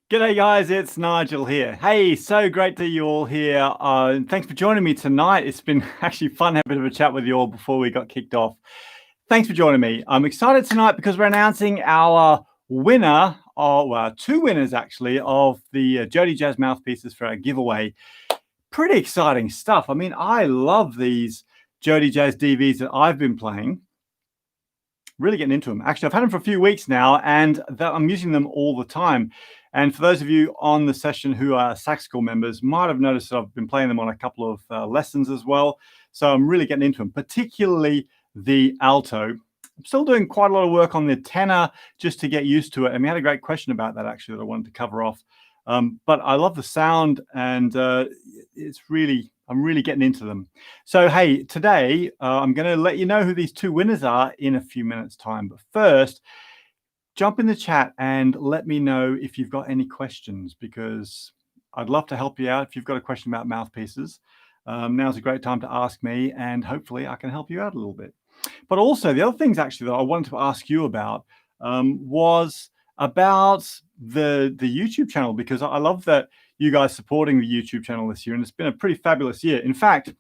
G'day guys, it's Nigel here. Hey, so great to see you all here. Thanks for joining me tonight. It's been actually fun having a bit of a chat with you all before we got kicked off. Thanks for joining me. I'm excited tonight because we're announcing our winner, or well, two winners actually, of the Jody Jazz mouthpieces for our giveaway. Pretty exciting stuff. I mean, I love these Jody Jazz DVs that I've been playing. Really getting into them. Actually, I've had them for a few weeks now, and I'm using them all the time. And for those of you on the session who are Sac School members, might have noticed that I've been playing them on a couple of lessons as well. So I'm really getting into them, particularly the alto. I'm still doing quite a lot of work on the tenor just to get used to it. And we had a great question about that actually that I wanted to cover off. But I love the sound, and I'm really getting into them. So, hey, today I'm going to let you know who these two winners are in a few minutes' time. But first, jump in the chat and let me know if you've got any questions, because I'd love to help you out if you've got a question about mouthpieces. Now's a great time to ask me, and hopefully I can help you out a little bit. But also, the other things actually that I wanted to ask you about was about the YouTube channel, because I love that you guys supporting the YouTube channel this year, and it's been a pretty fabulous year. In fact,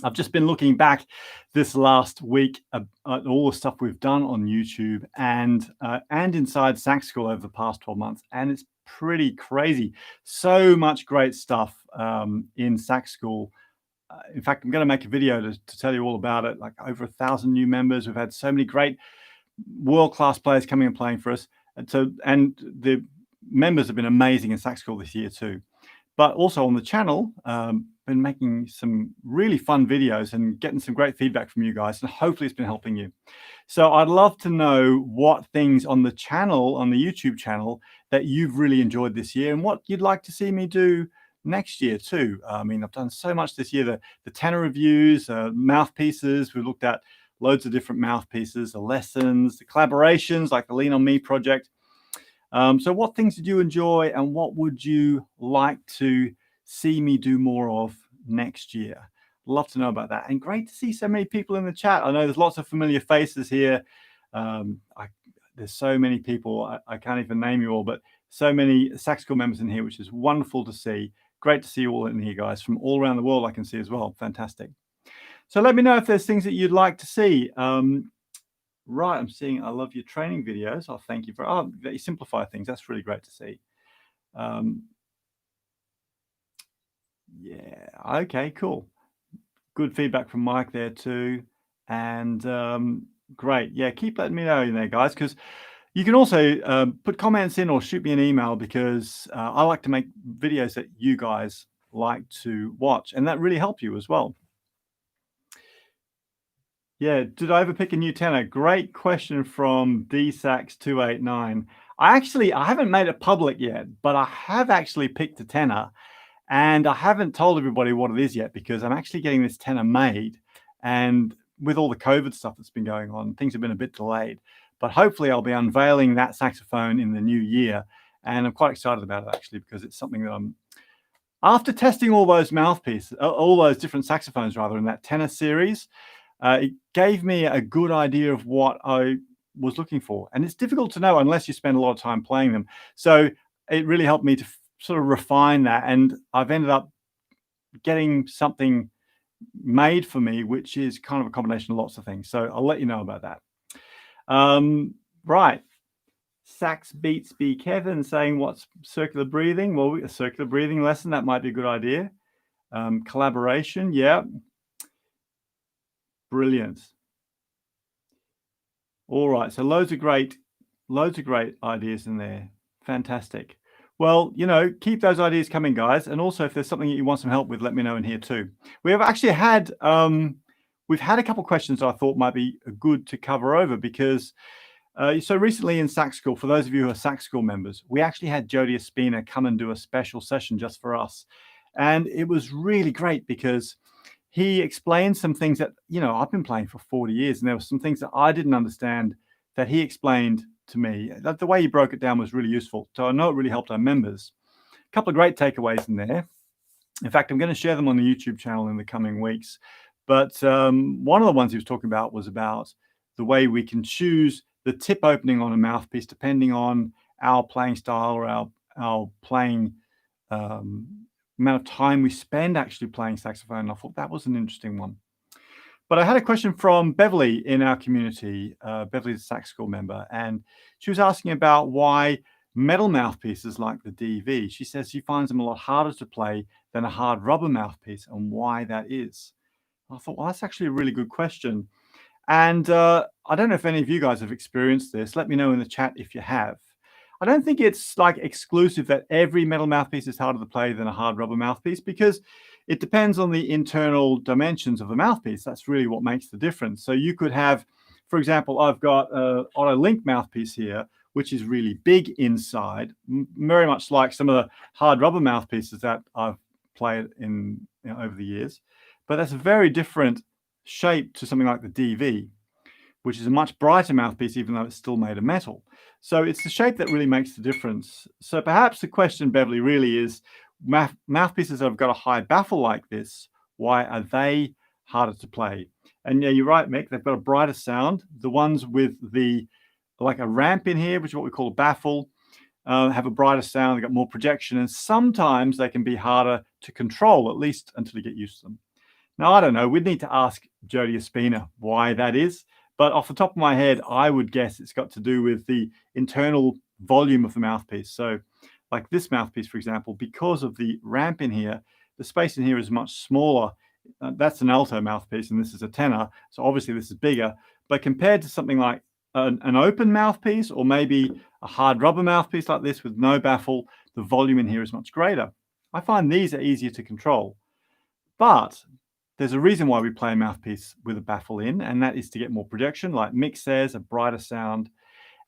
I've just been looking back this last week at all the stuff we've done on YouTube and inside Sac School over the past 12 months, and it's pretty crazy. So much great stuff in Sac School. In fact, I'm going to make a video to tell you all about it. Like over 1,000 new members. We've had so many great world-class players coming and playing for us. And the members have been amazing in Sac School this year too. But also on the channel, been making some really fun videos and getting some great feedback from you guys, and hopefully it's been helping you. So I'd love to know what things on the channel, on the YouTube channel, that you've really enjoyed this year and what you'd like to see me do next year too. I mean, I've done so much this year, the tenor reviews, mouthpieces. We've looked at loads of different mouthpieces, the lessons, the collaborations like the Lean On Me project. So what things did you enjoy, and what would you like to see me do more of next year? Love to know about that. And great to see so many people in the chat. I know there's lots of familiar faces here. There's so many people, I can't even name you all, but so many Sac School members in here, which is wonderful to see. Great to see you all in here, guys, from all around the world I can see as well. Fantastic. So let me know if there's things that you'd like to see. Right, I'm seeing I love your training videos. Oh, thank you that you simplify things. That's really great to see. Yeah, okay, cool. Good feedback from Mike there too. And great. Yeah, keep letting me know in there, guys, because you can also put comments in or shoot me an email, because I like to make videos that you guys like to watch, and that really helps you as well. Yeah, did I ever pick a new tenor? Great question from DSax289. I haven't made it public yet, but I have actually picked a tenor, and I haven't told everybody what it is yet, because I'm actually getting this tenor made, and with all the COVID stuff that's been going on, things have been a bit delayed. But hopefully I'll be unveiling that saxophone in the new year, and I'm quite excited about it actually, because it's something that after testing all those mouthpieces, all those different saxophones rather, in that tenor series, it gave me a good idea of what I was looking for. And it's difficult to know unless you spend a lot of time playing them. So it really helped me to sort of refine that. And I've ended up getting something made for me, which is kind of a combination of lots of things. So I'll let you know about that. Right. Sax Beats B Kevin saying, what's circular breathing? Well, a circular breathing lesson, that might be a good idea. Collaboration, yeah. Brilliant. All right, so loads of great ideas in there. Fantastic. Well, keep those ideas coming, guys. And also, if there's something that you want some help with, let me know in here too. We have actually had we've had a couple of questions I thought might be good to cover over, because so recently in Sac School, for those of you who are Sac School members, we actually had Jody Espina come and do a special session just for us, and it was really great because he explained some things that, I've been playing for 40 years, and there were some things that I didn't understand that he explained to me. The way he broke it down was really useful. So I know it really helped our members. A couple of great takeaways in there. In fact, I'm going to share them on the YouTube channel in the coming weeks. But one of the ones he was talking about was about the way we can choose the tip opening on a mouthpiece depending on our playing style or our playing amount of time we spend actually playing saxophone. I thought that was an interesting one. But I had a question from Beverly in our community. Beverly's a Sac School member, and she was asking about why metal mouthpieces like the DV, she says she finds them a lot harder to play than a hard rubber mouthpiece, and why that is. I thought, well, that's actually a really good question. And I don't know if any of you guys have experienced this. Let me know in the chat if you have. I don't think it's like exclusive that every metal mouthpiece is harder to play than a hard rubber mouthpiece, because it depends on the internal dimensions of the mouthpiece. That's really what makes the difference. So you could have, for example, I've got an Auto Link mouthpiece here, which is really big inside, very much like some of the hard rubber mouthpieces that I've played in over the years. But that's a very different shape to something like the DV, which is a much brighter mouthpiece, even though it's still made of metal. So it's the shape that really makes the difference. So perhaps the question, Beverly, really is mouthpieces that have got a high baffle like this, why are they harder to play? And yeah, you're right, Mick, they've got a brighter sound. The ones with the, like a ramp in here, which is what we call a baffle, have a brighter sound, they've got more projection, and sometimes they can be harder to control, at least until you get used to them. Now, I don't know, we'd need to ask Jody Jazz why that is. But off the top of my head, I would guess it's got to do with the internal volume of the mouthpiece. So like this mouthpiece, for example, because of the ramp in here, the space in here is much smaller. That's an alto mouthpiece, and this is a tenor. So obviously this is bigger. But compared to something like an open mouthpiece, or maybe a hard rubber mouthpiece like this with no baffle, the volume in here is much greater. I find these are easier to control. But there's a reason why we play a mouthpiece with a baffle in, and that is to get more projection, like Mick says, a brighter sound,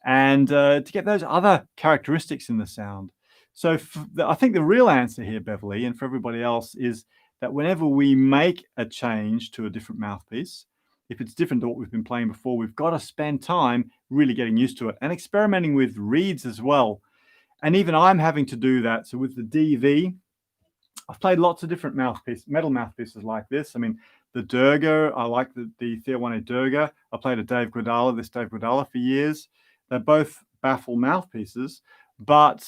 and to get those other characteristics in the sound. So I think the real answer here, Beverly, and for everybody else, is that whenever we make a change to a different mouthpiece, if it's different to what we've been playing before, we've got to spend time really getting used to it and experimenting with reeds as well. And even I'm having to do that. So with the DV, I've played lots of different metal mouthpieces like this. I mean, the Durga, I like the Theowane Durga. I played a Dave Guadala for years. They're both baffle mouthpieces, but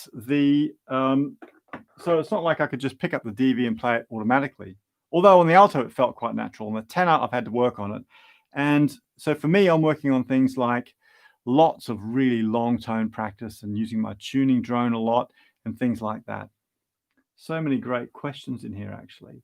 so it's not like I could just pick up the DV and play it automatically. Although on the alto, it felt quite natural. On the tenor, I've had to work on it. And so for me, I'm working on things like lots of really long tone practice and using my tuning drone a lot and things like that. So many great questions in here, actually.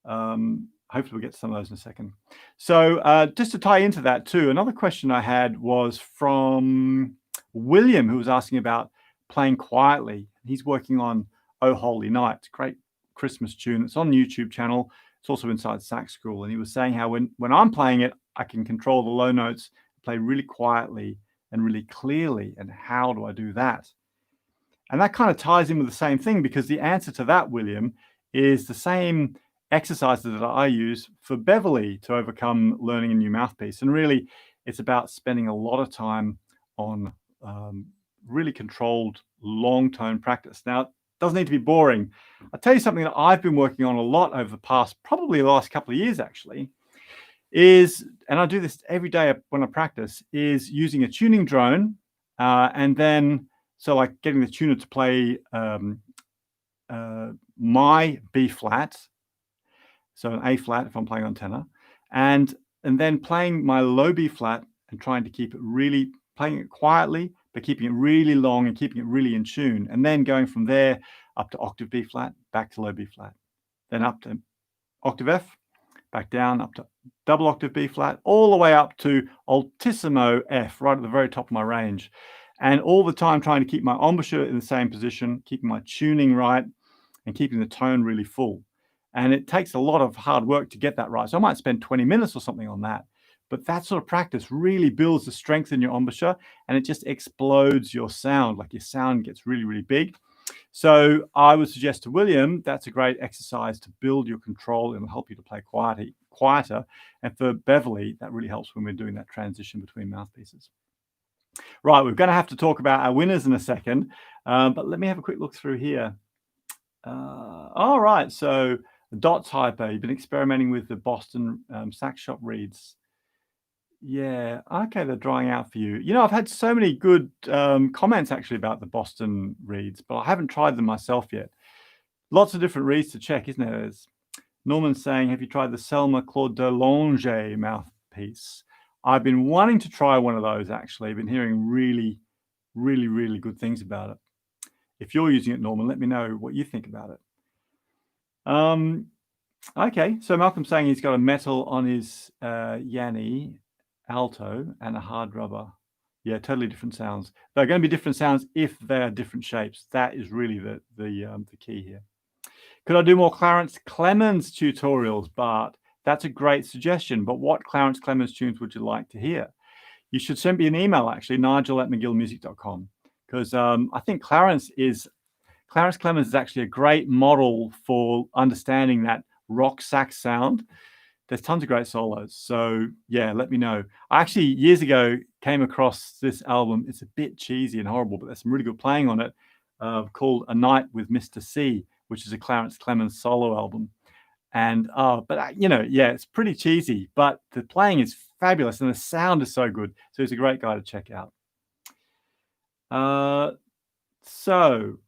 Hopefully we'll get to some of those in a second. So just to tie into that too, another question I had was from William, who was asking about playing quietly. He's working on Oh Holy Night. It's a great Christmas tune. It's on the YouTube channel. It's also inside Sac School. And he was saying how when I'm playing it, I can control the low notes, play really quietly and really clearly. And how do I do that? And that kind of ties in with the same thing, because the answer to that, William, is the same exercises that I use for Beverly to overcome learning a new mouthpiece. And really, it's about spending a lot of time on really controlled long tone practice. Now, it doesn't need to be boring. I'll tell you something that I've been working on a lot over the past, probably the last couple of years actually, is, and I do this every day when I practice, is using a tuning drone and then, so like getting the tuner to play my B flat, so an A flat if I'm playing on tenor, and then playing my low B flat and trying to keep it really, playing it quietly, but keeping it really long and keeping it really in tune. And then going from there up to octave B flat, back to low B flat, then up to octave F, back down up to double octave B flat, all the way up to altissimo F, right at the very top of my range. And all the time trying to keep my embouchure in the same position, keeping my tuning right, and keeping the tone really full. And it takes a lot of hard work to get that right. So I might spend 20 minutes or something on that. But that sort of practice really builds the strength in your embouchure, and it just explodes your sound. Like your sound gets really, really big. So I would suggest to William, that's a great exercise to build your control and help you to play quieter. And for Beverly, that really helps when we're doing that transition between mouthpieces. Right, we're going to have to talk about our winners in a second, but let me have a quick look through here. All right, so Dots Hyper, you've been experimenting with the Boston Sax Shop reeds. Yeah, okay, they're drying out for you. You know, I've had so many good comments actually about the Boston reeds, but I haven't tried them myself yet. Lots of different reeds to check, isn't there? There's Norman saying, have you tried the Selma Claude de Lange mouthpiece? I've been wanting to try one of those actually. I've been hearing really, really, really good things about it. If you're using it, Norman, let me know what you think about it. Okay, so Malcolm's saying he's got a metal on his Yanni alto and a hard rubber. Yeah, totally different sounds. They're going to be different sounds if they're different shapes. That is really the key here. Could I do more Clarence Clemens tutorials? But that's a great suggestion. But what Clarence Clemens tunes would you like to hear? You should send me an email, actually, nigel@mcgillmusic.com, because I think Clarence Clemens is actually a great model for understanding that rock sax sound. There's tons of great solos. So yeah, let me know. I actually years ago came across this album. It's a bit cheesy and horrible, but there's some really good playing on it, called A Night with Mr. C, which is a Clarence Clemens solo album. And you know, yeah, it's pretty cheesy, but the playing is fabulous and the sound is so good. So he's a great guy to check out. So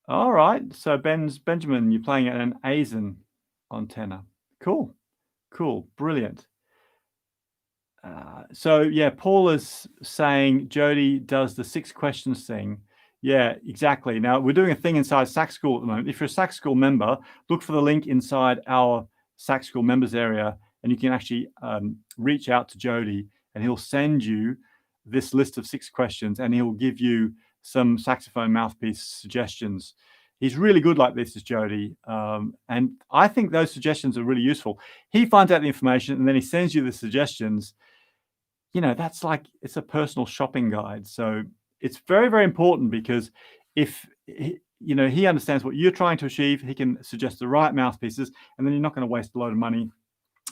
all right, so Benjamin, you're playing at an Aizen on tenor. Cool, brilliant. So yeah, Paul is saying Jody does the 6 questions thing. Yeah, exactly. Now we're doing a thing inside Sac School at the moment. If you're a Sac School member, look for the link inside our Sac School members area, and you can actually reach out to Jody, and he'll send you this list of 6 questions, and he'll give you some saxophone mouthpiece suggestions. He's really good like this, is Jody, and I think those suggestions are really useful. He finds out the information, and then he sends you the suggestions. You know, that's like, it's a personal shopping guide. So it's very, very important, because if you know, he understands what you're trying to achieve, he can suggest the right mouthpieces, and then you're not going to waste a load of money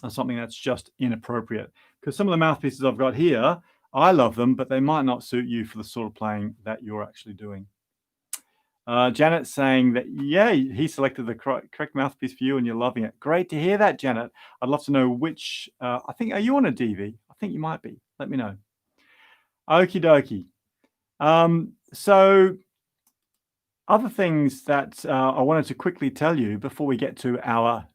on something that's just inappropriate. Because some of the mouthpieces I've got here, I love them, but they might not suit you for the sort of playing that you're actually doing. Janet's saying that, yeah, he selected the correct mouthpiece for you and you're loving it. Great to hear that, Janet. I'd love to know which, I think, are you on a DV? I think you might be. Let me know. Okie dokie. So other things that I wanted to quickly tell you before we get to our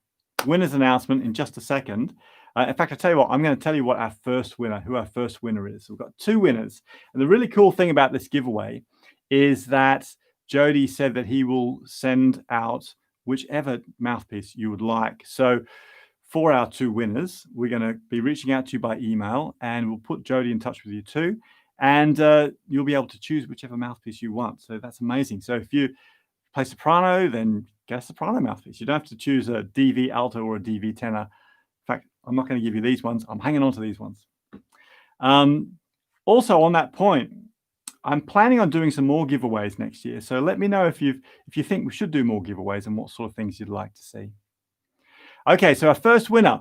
winners announcement in just a second. In fact, I'll tell you what, I'm going to tell you what who our first winner is. We've got 2 winners. And the really cool thing about this giveaway is that Jody said that he will send out whichever mouthpiece you would like. So for our 2 winners, we're going to be reaching out to you by email, and we'll put Jody in touch with you too. And you'll be able to choose whichever mouthpiece you want. So that's amazing. So if you play soprano, then get a soprano mouthpiece. You don't have to choose a DV alto or a DV tenor. In fact, I'm not going to give you these ones. I'm hanging on to these ones. Also on that point, I'm planning on doing some more giveaways next year. So let me know if you think we should do more giveaways and what sort of things you'd like to see. Okay, so our first winner,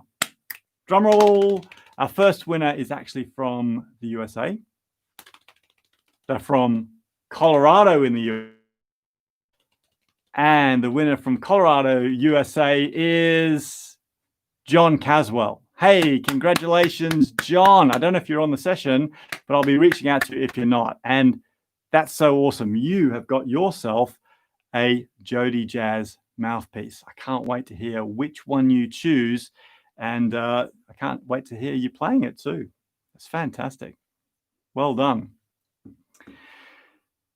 drum roll. Our first winner is actually from the USA. They're from Colorado in the US. And the winner from Colorado, USA is John Caswell. Hey, congratulations, John. I don't know if you're on the session, but I'll be reaching out to you if you're not. And that's so awesome. You have got yourself a Jody Jazz mouthpiece. I can't wait to hear which one you choose. And I can't wait to hear you playing it too. It's fantastic. Well done.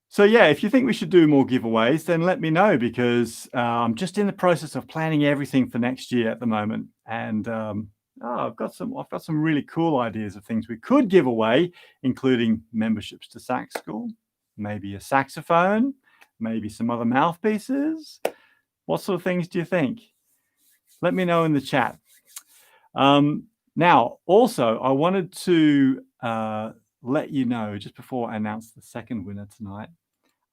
So yeah, if you think we should do more giveaways, then let me know, because I'm just in the process of planning everything for next year at the moment. And I've got some really cool ideas of things we could give away, including memberships to Sac School, maybe a saxophone, maybe some other mouthpieces. What sort of things do you think? Let me know in the chat. Now, also, I wanted to let you know, just before I announce the second winner tonight,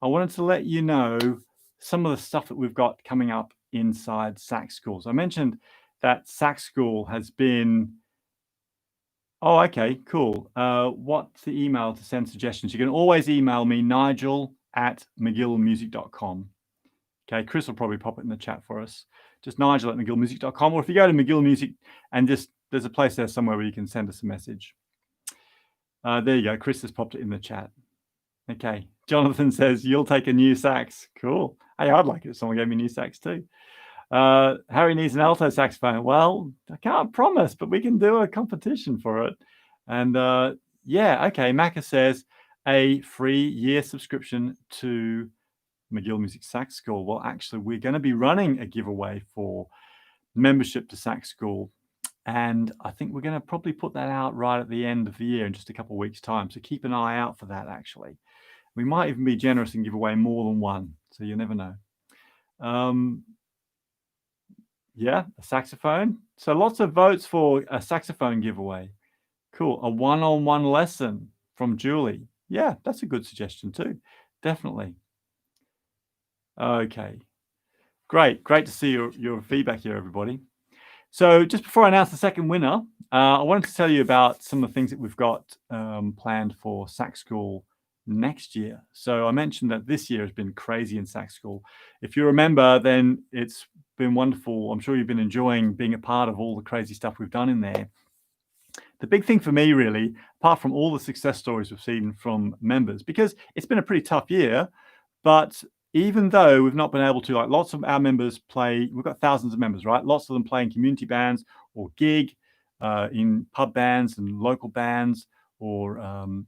I wanted to let you know some of the stuff that we've got coming up inside Sac School. So I mentioned that Sac School has been, oh, okay, cool. What's the email to send suggestions? You can always email me, nigel@mcgillmusic.com. Okay, Chris will probably pop it in the chat for us. Just nigel@mcgillmusic.com, or if you go to McGill Music and just, there's a place there somewhere where you can send us a message. There you go. Chris has popped it in the chat. Okay. Jonathan says, you'll take a new sax. Cool. Hey, I'd like it if someone gave me a new sax too. Harry needs an alto saxophone. Well, I can't promise, but we can do a competition for it. And yeah, okay. Macca says a free year subscription to McGill Music Sac School. Well, actually, we're going to be running a giveaway for membership to Sac School. And I think we're going to probably put that out right at the end of the year in just a couple of weeks' time. So keep an eye out for that, actually. We might even be generous and give away more than one. So you never know. Yeah, a saxophone. So lots of votes for a saxophone giveaway. Cool. A one-on-one lesson from Julie. Yeah, that's a good suggestion too. Definitely. Okay. Great. Great to see your feedback here, everybody. So just before I announce the second winner, I wanted to tell you about some of the things that we've got planned for Sac School next year. So I mentioned that this year has been crazy in Sac School. If you remember, then it's been wonderful. I'm sure you've been enjoying being a part of all the crazy stuff we've done in there. The big thing for me, really, apart from all the success stories we've seen from members, because it's been a pretty tough year, but even though we've not been able to, like lots of our members play, we've got thousands of members, right? Lots of them play in community bands or gig in pub bands and local bands, or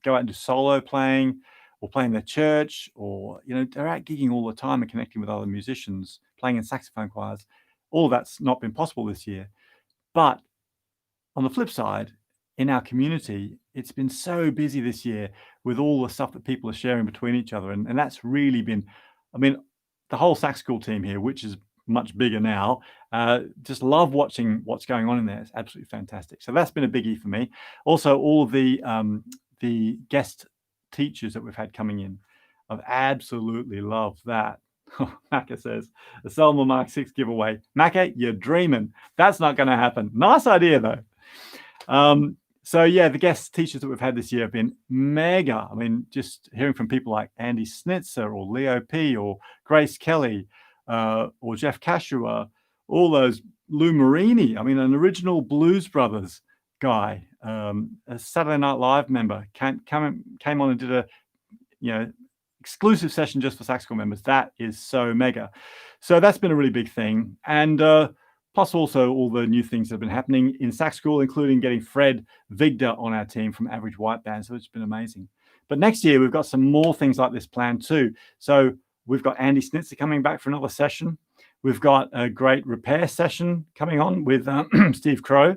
go out and do solo playing, or play in their church, or, you know, they're out gigging all the time and connecting with other musicians, playing in saxophone choirs. All that's not been possible this year. But on the flip side, in our community, it's been so busy this year with all the stuff that people are sharing between each other. And that's really been, I mean, the whole Sac School team here, which is much bigger now, just love watching what's going on in there. It's absolutely fantastic. So that's been a biggie for me. Also, all of the guest teachers that we've had coming in, I've absolutely loved that. Macca says, the Selma Mark 6 giveaway. Macca, you're dreaming. That's not going to happen. Nice idea, though. So yeah, the guest teachers that we've had this year have been mega. I mean, just hearing from people like Andy Snitzer or Leo P or Grace Kelly or Jeff Kashua, all those Lou Marini. I mean, an original Blues Brothers guy, a Saturday Night Live member, came on and did a, you know, exclusive session just for Sac School members. That is so mega. So that's been a really big thing. And plus also all the new things that have been happening in Sac School, including getting Fred Vigda on our team from Average White Band. So it's been amazing. But next year, we've got some more things like this planned too. So we've got Andy Snitzer coming back for another session. We've got a great repair session coming on with Steve Crow.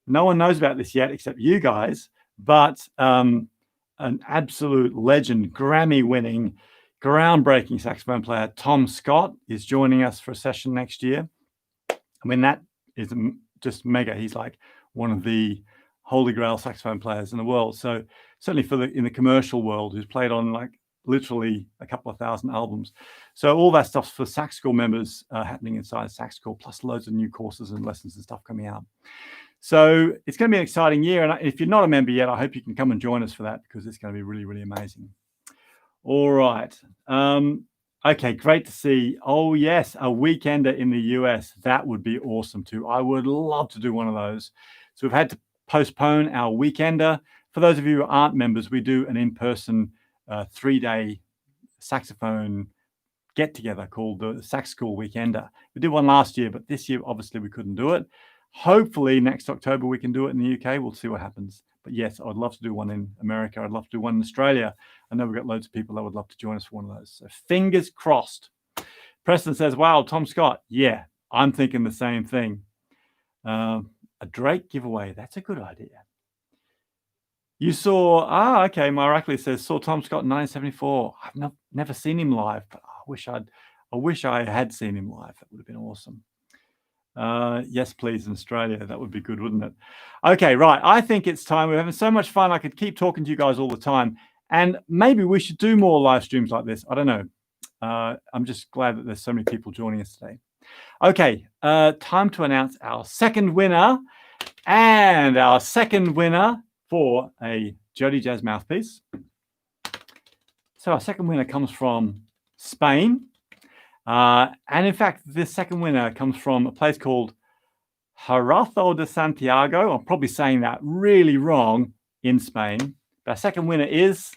No one knows about this yet except you guys, but an absolute legend, Grammy-winning, groundbreaking saxophone player, Tom Scott, is joining us for a session next year. I mean, that is just mega. He's like one of the holy grail saxophone players in the world. So certainly in the commercial world, who's played on like literally a couple of thousand albums. So all that stuff's for Sac School members happening inside Sac School, plus loads of new courses and lessons and stuff coming out. So it's going to be an exciting year. And if you're not a member yet, I hope you can come and join us for that, because it's going to be really, really amazing. All right. Okay, great to see. Oh, yes, a weekender in the US. That would be awesome too. I would love to do one of those. So we've had to postpone our weekender. For those of you who aren't members, we do an in-person 3-day saxophone get-together called the Sac School Weekender. We did one last year, but this year, obviously, we couldn't do it. Hopefully, next October, we can do it in the UK. We'll see what happens. But yes, I'd love to do one in America. I'd love to do one in Australia. I know we've got loads of people that would love to join us for one of those. So fingers crossed. Preston says, wow, Tom Scott. Yeah, I'm thinking the same thing. A Drake giveaway. That's a good idea. You saw, okay, Myrakli says, saw Tom Scott in 1974. I've never seen him live, but I wish I had seen him live. That would have been awesome. Yes, please, in Australia. That would be good, wouldn't it? Okay, right. I think it's time. We're having so much fun. I could keep talking to you guys all the time. And maybe we should do more live streams like this. I don't know. I'm just glad that there's so many people joining us today. Okay, time to announce our second winner. And our second winner for a Jody Jazz mouthpiece. So our second winner comes from Spain. And in fact, this second winner comes from a place called Jarazo de Santiago. I'm probably saying that really wrong. in Spain. Our second winner is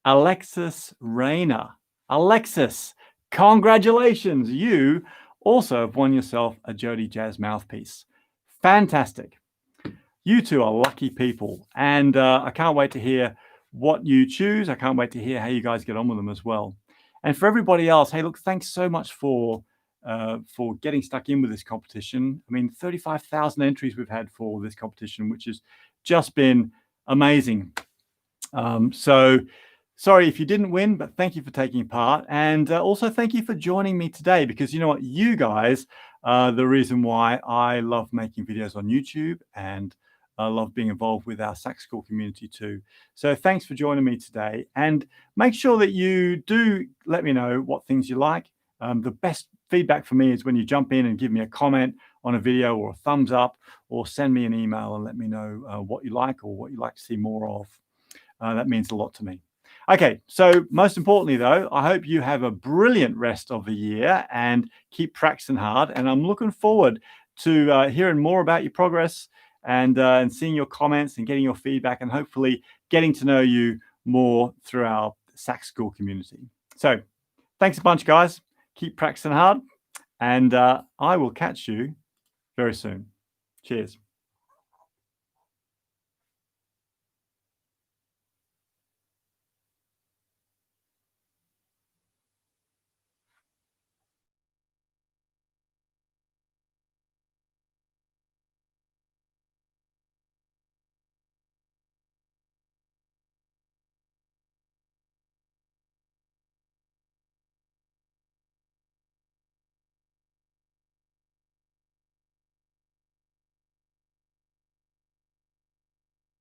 Alexis Rayner. Alexis, congratulations. You also have won yourself a Jody Jazz mouthpiece. Fantastic. You two are lucky people. And I can't wait to hear what you choose. I can't wait to hear how you guys get on with them as well. And for everybody else, hey, look, thanks so much for getting stuck in with this competition. I mean, 35,000 entries we've had for this competition, which has just been amazing. So sorry if you didn't win, but thank you for taking part. And also thank you for joining me today, because you know what, you guys are the reason why I love making videos on YouTube, and I love being involved with our Sac School community too. So thanks for joining me today, and make sure that you do let me know what things you like. The best feedback for me is when you jump in and give me a comment on a video, or a thumbs up, or send me an email and let me know what you like or what you'd like to see more of. That means a lot to me. Okay, so most importantly though, I hope you have a brilliant rest of the year and keep practicing hard. And I'm looking forward to hearing more about your progress, and seeing your comments and getting your feedback, and hopefully getting to know you more through our Sac School community. So thanks a bunch, guys. Keep practicing hard, and I will catch you very soon. Cheers.